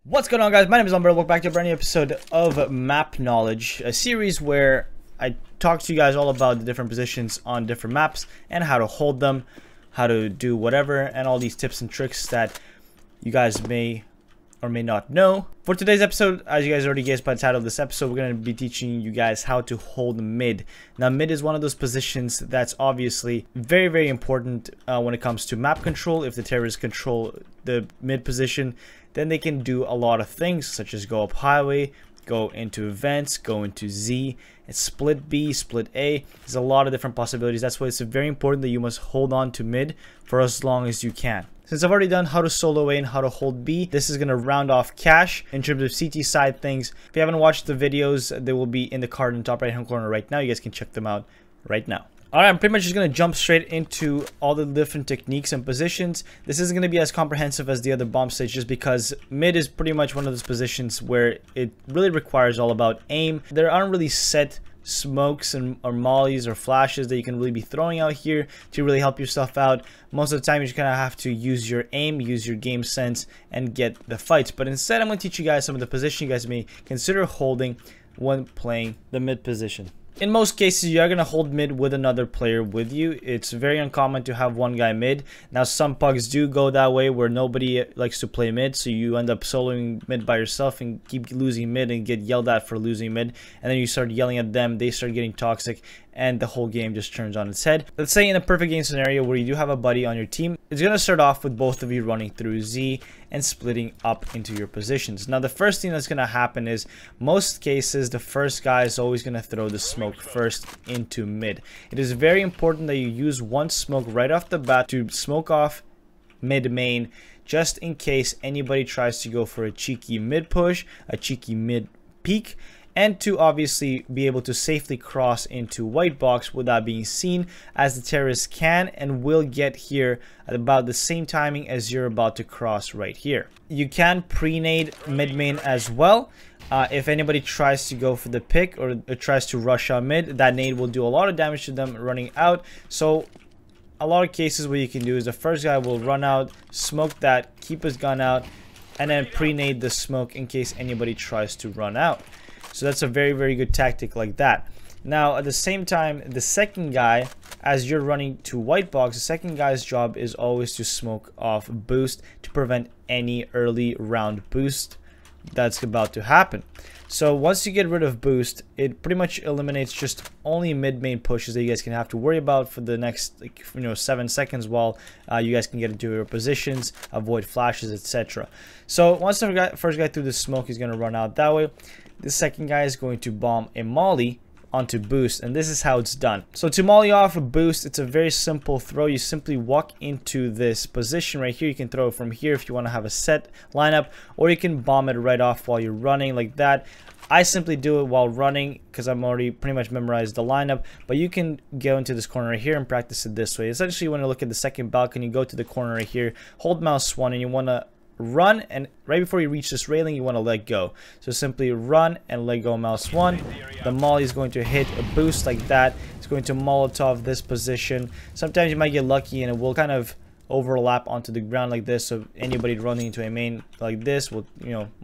What's going on, guys? My name is LongBarrel. Welcome back to a brand new episode of Map Knowledge, a series where I talk to you guys all about the different positions on different maps and how to hold them, how to do whatever, and all these tips and tricks that you guys may or may not know. For today's episode, as you guys already guessed by the title of this episode, we're going to be teaching you guys how to hold mid. Now, mid is one of those positions that's obviously very important when it comes to map control. If the terrorists control the mid position, then they can do a lot of things, such as go up highway, go into events, go into Z, and split B, split A. There's a lot of different possibilities. That's why it's very important that you must hold on to mid for as long as you can. Since I've already done how to solo A and how to hold B, this is going to round off cash in terms of CT side things. If you haven't watched the videos, they will be in the card in the top right hand corner right now. You guys can check them out right now. Alright, I'm pretty much just going to jump straight into all the different techniques and positions. This isn't going to be as comprehensive as the other bomb stage just because mid is pretty much one of those positions where it really requires all about aim. There aren't really set smokes or mollies or flashes that you can really be throwing out here to really help yourself out. Most of the time, you're just going to have to use your aim, use your game sense, and get the fights. But instead, I'm going to teach you guys some of the position you guys may consider holding when playing the mid position. In most cases, you are going to hold mid with another player with you. It's very uncommon to have one guy mid. Now, some pugs do go that way where nobody likes to play mid, so you end up soloing mid by yourself and keep losing mid and get yelled at for losing mid. And then you start yelling at them, they start getting toxic, and the whole game just turns on its head. Let's say in a perfect game scenario where you do have a buddy on your team, it's going to start off with both of you running through Z and splitting up into your positions. Now, the first thing that's going to happen is most cases, the first guy is always going to throw the smoke first into mid. It is very important that you use one smoke right off the bat to smoke off mid main, just in case anybody tries to go for a cheeky mid push, a cheeky mid peek, and to obviously be able to safely cross into white box without being seen, as the terrorists can and will get here at about the same timing as you're about to cross right here. You can pre-nade mid main as well. If anybody tries to go for the pick or tries to rush on mid, that nade will do a lot of damage to them running out. So a lot of cases what you can do is the first guy will run out, smoke that, keep his gun out, and then pre-nade the smoke in case anybody tries to run out. So that's a very good tactic like that. Now, at the same time, the second guy, as you're running to white box, the second guy's job is always to smoke off boost to prevent any early round boost that's about to happen. So once you get rid of boost, it pretty much eliminates just only mid main pushes that you guys can have to worry about for the next 7 seconds while you guys can get into your positions, avoid flashes, etc. So once the first guy through the smoke, he's going to run out that way. The second guy is going to bomb a molly onto boost, and this is how it's done. So to molly off a boost, it's a very simple throw. You simply walk into this position right here. You can throw it from here if you want to have a set lineup, or you can bomb it right off while you're running like that. I simply do it while running because I'm already pretty much memorized the lineup, but you can go into this corner right here and practice it this way. Essentially, you want to look at the second balcony, go to the corner right here, hold mouse 1, and you want to run, and right before you reach this railing you want to let go. So simply run and let go mouse 1. The molly is going to hit a boost like that. It's going to Molotov this position. Sometimes you might get lucky and it will kind of overlap onto the ground like this, so anybody running into a main like this will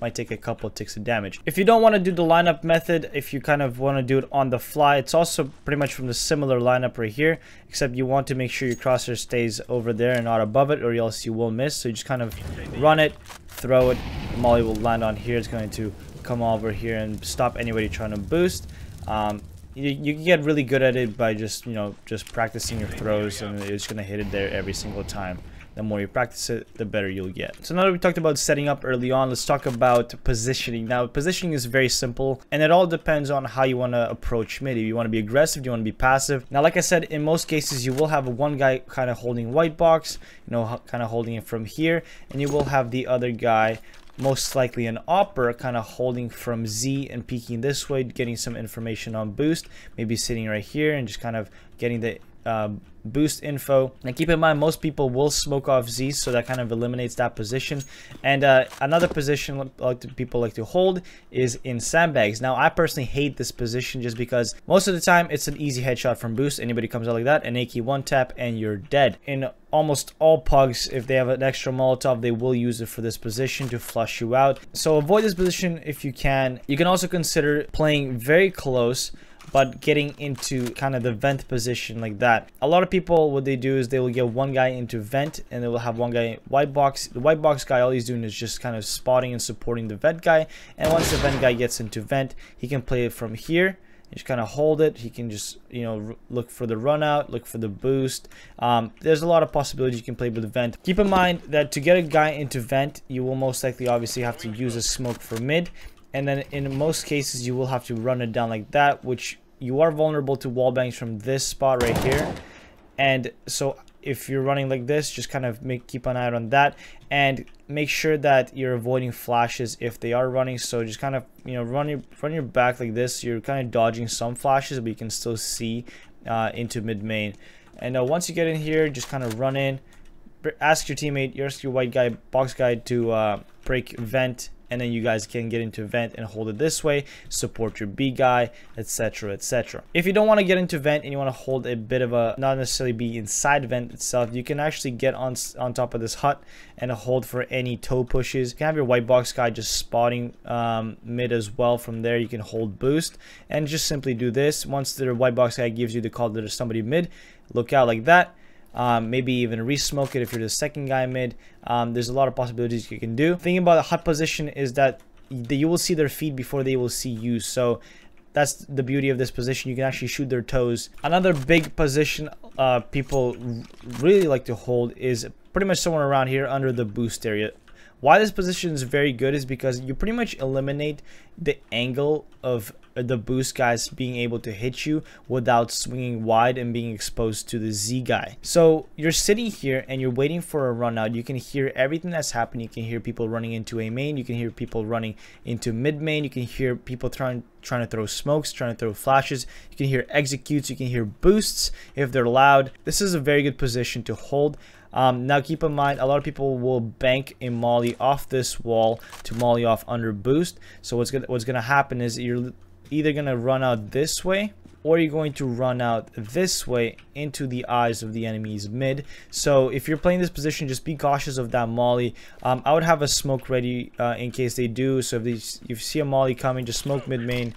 might take a couple of ticks of damage. If you don't want to do the lineup method, if you kind of want to do it on the fly, it's also pretty much from the similar lineup right here, except you want to make sure your crosshair stays over there and not above it, or else you will miss. So you just kind of run it, throw it, the molly will land on here. It's going to come over here and stop anybody trying to boost. You can get really good at it by just practicing your throws, and it's going to hit it there every single time. The more you practice it, the better you'll get. So now that we talked about setting up early on, let's talk about positioning. Now, positioning is very simple, and it all depends on how you want to approach mid. If you want to be aggressive, do you want to be passive? Now, like I said, in most cases, you will have one guy kind of holding white box, kind of holding it from here, and you will have the other guy, most likely an opper, kind of holding from Z and peeking this way, getting some information on boost, maybe sitting right here and just kind of getting the boost info. Now keep in mind, most people will smoke off Z, so that kind of eliminates that position. And another position people like to hold is in sandbags. Now I personally hate this position just because most of the time it's an easy headshot from boost. Anybody comes out like that, an AK one tap and you're dead. In almost all pugs, if they have an extra Molotov, they will use it for this position to flush you out. So avoid this position if you can. You can also consider playing very close, but getting into kind of the vent position like that. A lot of people, what they do is they will get one guy into vent and they will have one guy white box. The white box guy, all he's doing is just kind of spotting and supporting the vent guy. And once the vent guy gets into vent, he can play it from here. Just kind of hold it. He can just, you know, look for the run out, look for the boost. There's a lot of possibilities you can play with the vent. Keep in mind that to get a guy into vent, you will most likely obviously have to use a smoke for mid. And then in most cases, you will have to run it down like that, which you are vulnerable to wall bangs from this spot right here. And so if you're running like this, just kind of keep an eye out on that, and make sure that you're avoiding flashes if they are running. So just kind of, you know, run your back like this. You're kind of dodging some flashes, but you can still see into mid main. And once you get in here, just kind of run in, ask your teammate, ask your white guy, box guy to break vent, and then you guys can get into vent and hold it this way, support your B guy, etc, etc. If you don't want to get into vent and you want to hold a bit of a, not necessarily be inside vent itself, you can actually get on top of this hut and hold for any toe pushes. You can have your white box guy just spotting mid as well. From there you can hold boost and just simply do this. Once the white box guy gives you the call that there's somebody mid, look out like that. Maybe even re-smoke it if you're the second guy mid. There's a lot of possibilities you can do. The thing about the hut position is that you will see their feet before they will see you. So that's the beauty of this position. You can actually shoot their toes. Another big position people really like to hold is pretty much somewhere around here under the boost area. Why this position is very good is because you pretty much eliminate the angle of the boost guys being able to hit you without swinging wide and being exposed to the Z guy. So you're sitting here and you're waiting for a run out. You can hear everything that's happening. You can hear people running into a main. You can hear people running into mid main. You can hear people trying to throw smokes, trying to throw flashes. You can hear executes. You can hear boosts if they're loud. This is a very good position to hold. Now keep in mind, a lot of people will bank a molly off this wall to molly off under boost. So what's gonna happen is you're either gonna run out this way, or you're going to run out this way into the eyes of the enemy's mid. So if you're playing this position, just be cautious of that molly. I would have a smoke ready in case they do. So if you see a molly coming, just smoke mid main,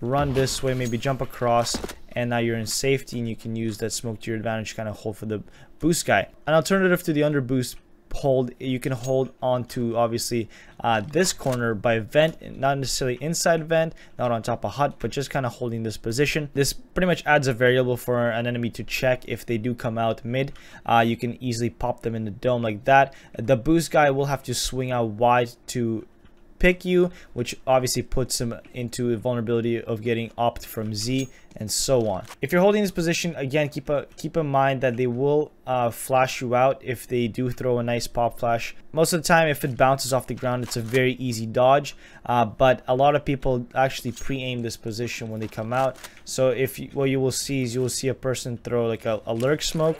run this way, maybe jump across, and now you're in safety and you can use that smoke to your advantage, kind of hold for the boost guy. An alternative to the under boost hold, you can hold on to obviously this corner by vent, not necessarily inside vent, not on top of hut, but just kind of holding this position. This pretty much adds a variable for an enemy to check if they do come out mid. You can easily pop them in the dome like that. The boost guy will have to swing out wide to pick you, which obviously puts him into a vulnerability of getting opt from Z and so on. If you're holding this position, again, keep in mind that they will flash you out if they do throw a nice pop flash. Most of the time, if it bounces off the ground, it's a very easy dodge, but a lot of people actually pre-aim this position when they come out. So what you will see is you will see a person throw like a lurk smoke,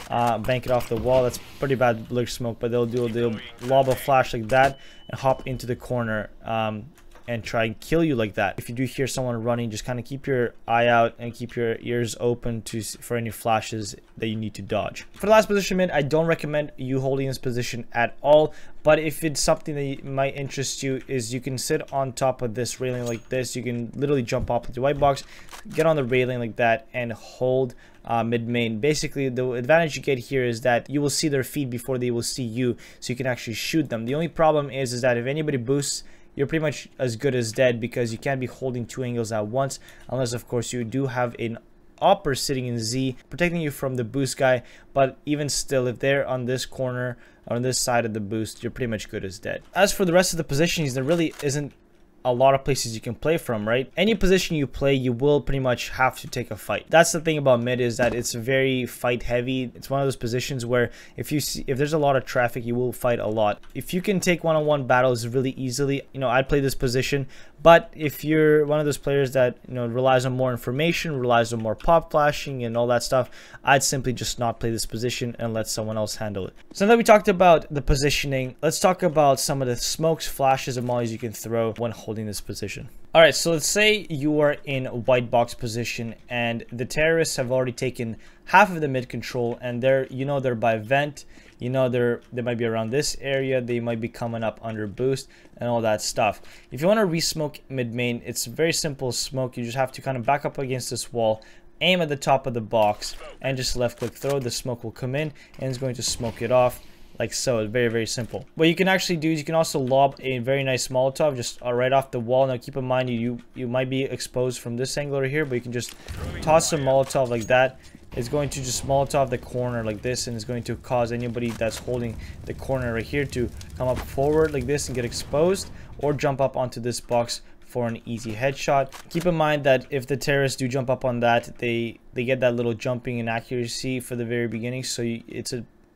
bank it off the wall. That's pretty bad lurk smoke, but they'll lob a flash like that and hop into the corner and try and kill you like that. If you do hear someone running, just kind of keep your eye out and keep your ears open for any flashes that you need to dodge. For the last position mid, I don't recommend you holding this position at all, but if it's something that might interest you, is you can sit on top of this railing like this. You can literally jump off with your white box, get on the railing like that, and hold mid main. Basically, the advantage you get here is that you will see their feet before they will see you, so you can actually shoot them. The only problem is that if anybody boosts, you're pretty much as good as dead, because you can't be holding two angles at once, unless of course you do have an opper sitting in Z protecting you from the boost guy. But even still, if they're on this corner or on this side of the boost, you're pretty much good as dead. As for the rest of the positions, there really isn't a lot of places you can play from, right? Any position you play, you will pretty much have to take a fight. That's the thing about mid, is that it's very fight heavy. It's one of those positions where if there's a lot of traffic, you will fight a lot. If you can take one-on-one battles really easily, you know, I'd play this position. But if you're one of those players that, you know, relies on more information, relies on more pop flashing and all that stuff, I'd simply just not play this position and let someone else handle it. So now that we talked about the positioning, let's talk about some of the smokes, flashes, and mollies you can throw when holding this position. Alright, so let's say you are in a white box position and the terrorists have already taken half of the mid control, and they're by vent, you know they might be around this area, they might be coming up under boost and all that stuff. If you want to re-smoke mid main, it's very simple smoke. You just have to kind of back up against this wall, aim at the top of the box, and just left click throw. The smoke will come in and it's going to smoke it off. Like so. It's very, very simple. What you can actually do is you can also lob a very nice Molotov just right off the wall. Now keep in mind you might be exposed from this angle right here, but you can just toss a Molotov like that. It's going to just Molotov the corner like this, and it's going to cause anybody that's holding the corner right here to come up forward like this and get exposed, or jump up onto this box for an easy headshot. Keep in mind that if the terrorists do jump up on that, they get that little jumping inaccuracy for the very beginning, so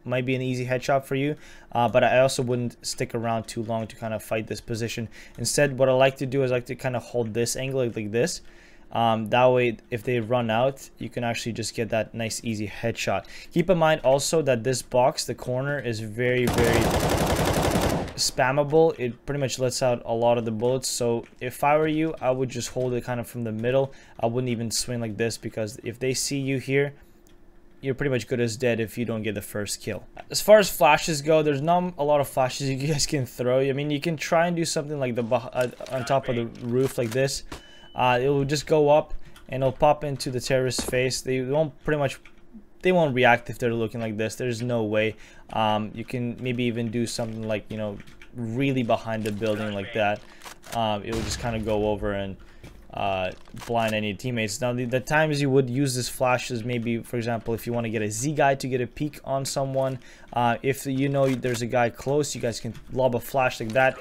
might be an easy headshot for you, but I also wouldn't stick around too long to kind of fight this position. Instead, what I like to do is I like to kind of hold this angle like this. That way, if they run out, you can actually just get that nice easy headshot. Keep in mind also that this box, the corner, is very, very spammable. It pretty much lets out a lot of the bullets. So if I were you, I would just hold it kind of from the middle. I wouldn't even swing like this, because if they see you here, you're pretty much good as dead if you don't get the first kill. As far as flashes go, there's not a lot of flashes you guys can throw. I mean, you can try and do something like on top of the roof like this. It will just go up and it'll pop into the terrorist's face. They won't react if they're looking like this. There's no way. You can maybe even do something like, you know, really behind the building like that. It will just kind of go over and blind any teammates. Now the times you would use this flash is maybe, for example, if you want to get a Z guy to get a peek on someone. If you know there's a guy close, you guys can lob a flash like that.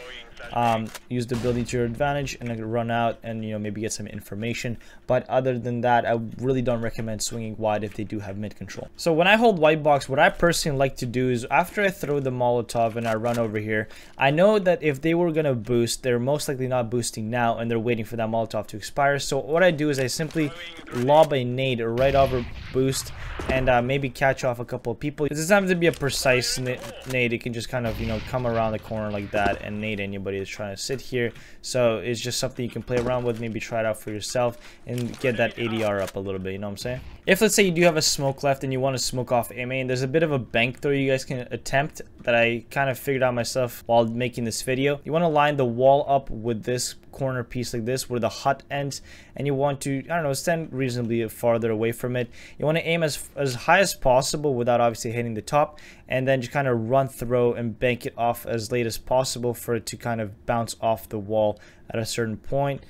Use the ability to your advantage and run out and, you know, maybe get some information. But other than that, I really don't recommend swinging wide if they do have mid control. So when I hold white box, what I personally like to do is after I throw the Molotov and I run over here, I know that if they were gonna boost, they're most likely not boosting now and they're waiting for that Molotov to expire. So what I do is I simply lob a nade right over boost and maybe catch off a couple of people. It doesn't have to be a precise nade. It can just kind of, you know, come around the corner like that and nade anybody that's trying to sit here. So it's just something you can play around with, maybe try it out for yourself and get that ADR up a little bit, you know what I'm saying? If let's say you do have a smoke left and you want to smoke off A main, there's a bit of a bank throw you guys can attempt that I kind of figured out myself while making this video. You want to line the wall up with this corner piece like this where the hut ends, and you want to, I don't know, stand reasonably farther away from it. You want to aim as high as possible without obviously hitting the top, and then just kind of run through and bank it off as late as possible for it to kind of bounce off the wall at a certain point.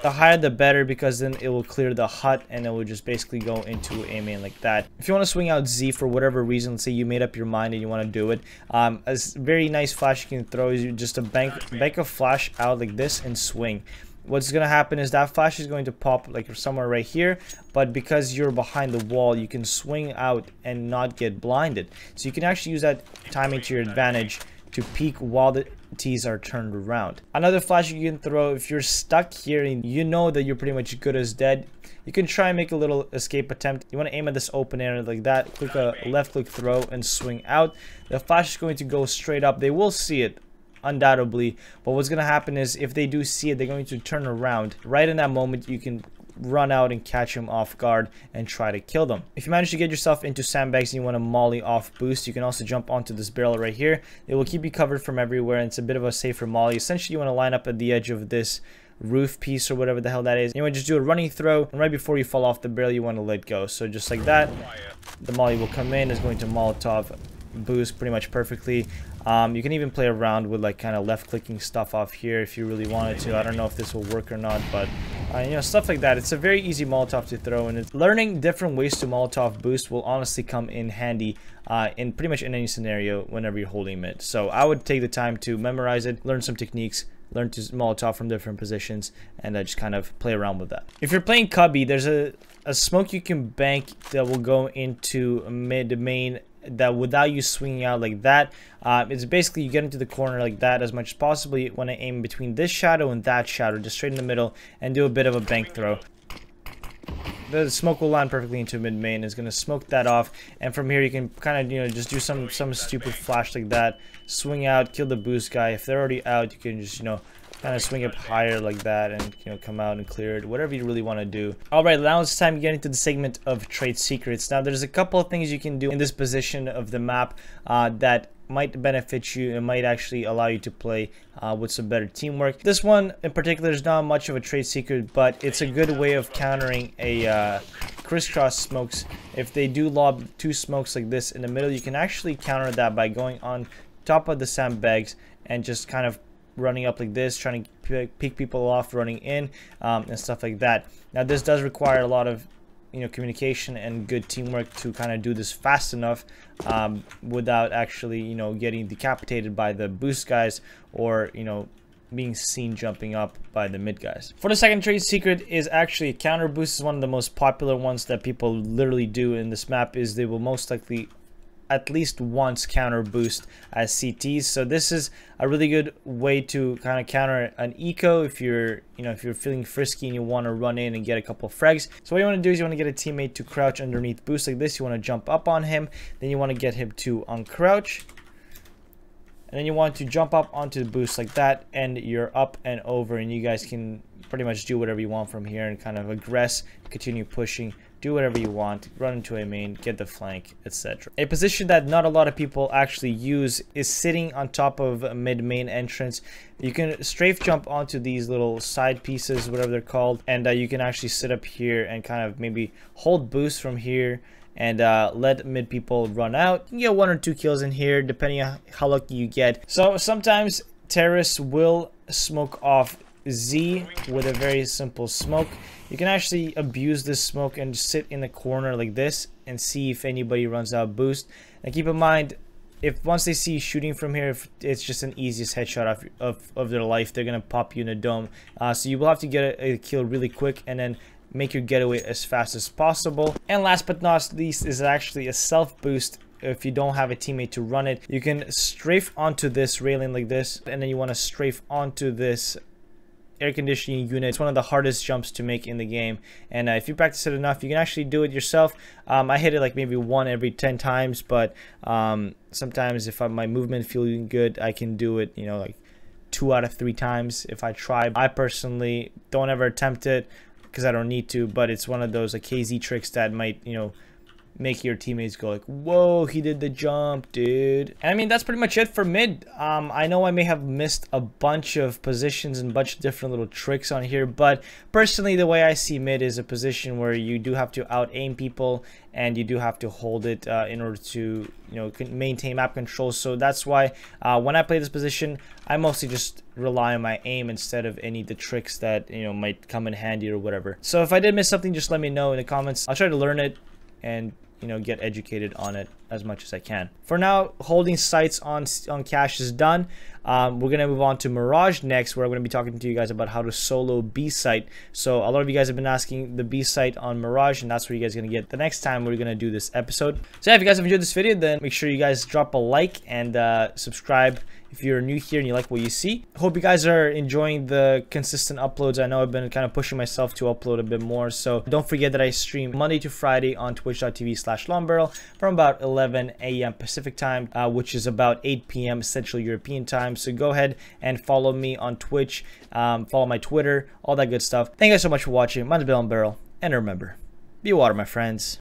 The higher the better, because then it will clear the hut and it will just basically go into A main like that. If you want to swing out Z for whatever reason, let's say you made up your mind and you want to do it, a very nice flash you can throw is just a bank a flash out like this and swing. What's going to happen is that flash is going to pop like somewhere right here, but because you're behind the wall, you can swing out and not get blinded. So you can actually use that timing to your advantage to peek while the T's are turned around. Another flash you can throw if you're stuck here and you know that you're pretty much good as dead, you can try and make a little escape attempt. You want to aim at this open area like that, click a left click throw and swing out. The flash is going to go straight up. They will see it undoubtedly, but what's going to happen is if they do see it, they're going to turn around. Right in that moment, you can run out and catch them off guard and try to kill them. If you manage to get yourself into sandbags and you want to molly off boost, you can also jump onto this barrel right here. It will keep you covered from everywhere, and it's a bit of a safer molly. Essentially, you want to line up at the edge of this roof piece or whatever the hell that is. You want to just do a running throw, and right before you fall off the barrel, you want to let go. So just like that, the molly will come in. It's going to Molotov boost pretty much perfectly. You can even play around with like kind of left clicking stuff off here if you really wanted to. I don't know if this will work or not, but You know, stuff like that. It's a very easy Molotov to throw, and learning different ways to Molotov boost will honestly come in handy in pretty much in any scenario whenever you're holding mid. So I would take the time to memorize it, learn some techniques, learn to Molotov from different positions, and just kind of play around with that. If you're playing cubby, there's a smoke you can bank that will go into mid main that without you swinging out like that. It's basically you get into the corner like that as much as possible. You want to aim between this shadow and that shadow, just straight in the middle, and do a bit of a bank throw. The smoke will land perfectly into mid main. It's gonna smoke that off, and from here you can kind of, you know, just do some stupid flash like that, swing out, kill the boost guy. If they're already out, you can just, you know, kind of swing up higher like that and, you know, come out and clear it, whatever you really want to do. All right, now it's time to get into the segment of trade secrets. Now there's a couple of things you can do in this position of the map that might benefit you and might actually allow you to play with some better teamwork. This one in particular is not much of a trade secret, but it's a good way of countering a crisscross smokes. If they do lob two smokes like this in the middle, you can actually counter that by going on top of the sandbags and just kind of running up like this, trying to pick people off, running in, and stuff like that. Now this does require a lot of, you know, communication and good teamwork to kind of do this fast enough without actually, you know, getting decapitated by the boost guys or, you know, being seen jumping up by the mid guys. For the second trade secret is actually a counter boost. Is one of the most popular ones that people literally do in this map. Is they will most likely at least once counter boost as CTs. So this is a really good way to kind of counter an eco if you're, you know, if you're feeling frisky and you want to run in and get a couple frags. So what you want to do is you want to get a teammate to crouch underneath boost like this. You want to jump up on him, then you want to get him to uncrouch, and then you want to jump up onto the boost like that, and you're up and over, and you guys can pretty much do whatever you want from here and kind of aggress, continue pushing, do whatever you want, run into a main, get the flank, etc. A position that not a lot of people actually use is sitting on top of a mid main entrance. You can strafe jump onto these little side pieces, whatever they're called, and you can actually sit up here and kind of maybe hold boost from here and let mid people run out. You can get 1 or 2 kills in here depending on how lucky you get. So sometimes terrorists will smoke off Z with a very simple smoke. You can actually abuse this smoke and just sit in the corner like this and see if anybody runs out boost. And keep in mind, if once they see you shooting from here, if it's just an easiest headshot of their life, they're gonna pop you in a dome. So you will have to get a kill really quick and then make your getaway as fast as possible. And last but not least is actually a self boost. If you don't have a teammate to run it, you can strafe onto this railing like this, and then you want to strafe onto this air conditioning unit. It's one of the hardest jumps to make in the game, and if you practice it enough, you can actually do it yourself. I hit it like maybe 1 every 10 times, but sometimes if my movement feeling good, I can do it, you know, like 2 out of 3 times if I try. I personally don't ever attempt it because I don't need to, but it's one of those like KZ tricks that might, you know, make your teammates go like, whoa, he did the jump, dude. And I mean, that's pretty much it for mid. I know I may have missed a bunch of positions and a bunch of different little tricks on here, but personally the way I see mid is a position where you do have to out aim people and you do have to hold it in order to, you know, maintain map control. So that's why when I play this position, I mostly just rely on my aim instead of any of the tricks that, you know, might come in handy or whatever. So if I did miss something, just let me know in the comments. I'll try to learn it and, you know, get educated on it as much as I can. For now, holding sights on cache is done. We're gonna move on to Mirage next, where I'm gonna be talking to you guys about how to solo B site. So a lot of you guys have been asking the B site on Mirage, and that's where you guys are gonna get the next time we're gonna do this episode. So yeah, if you guys have enjoyed this video, then make sure you guys drop a like and subscribe if you're new here and you like what you see. Hope you guys are enjoying the consistent uploads. I know I've been kind of pushing myself to upload a bit more, so don't forget that I stream Monday to Friday on twitch.tv/LongBarrel from about 11 a.m. Pacific time, which is about 8 p.m. Central European time. So go ahead and follow me on Twitch, follow my Twitter, all that good stuff. Thank you guys so much for watching. My name is LongBarrel, and remember, be water, my friends.